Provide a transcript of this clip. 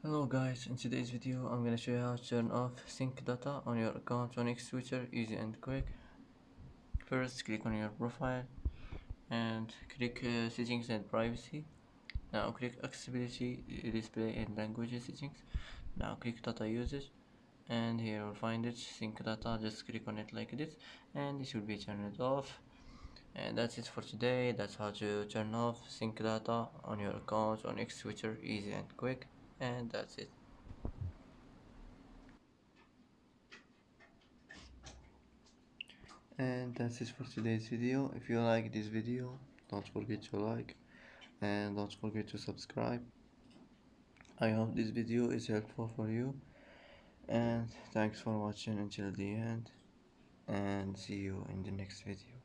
Hello guys, in today's video I'm gonna show you how to turn off sync data on your account on X Switcher, easy and quick. First click on your profile and click settings and privacy. Now click accessibility, display and language settings. Now click data usage and here you'll find it, sync data. Just click on it like this and it will be turned off. And that's it for today. That's how to turn off sync data on your account on X Switcher, easy and quick. And that's it. And that's it for today's video. If you like this video, don't forget to like and don't forget to subscribe. I hope this video is helpful for you, and thanks for watching until the end, and see you in the next video.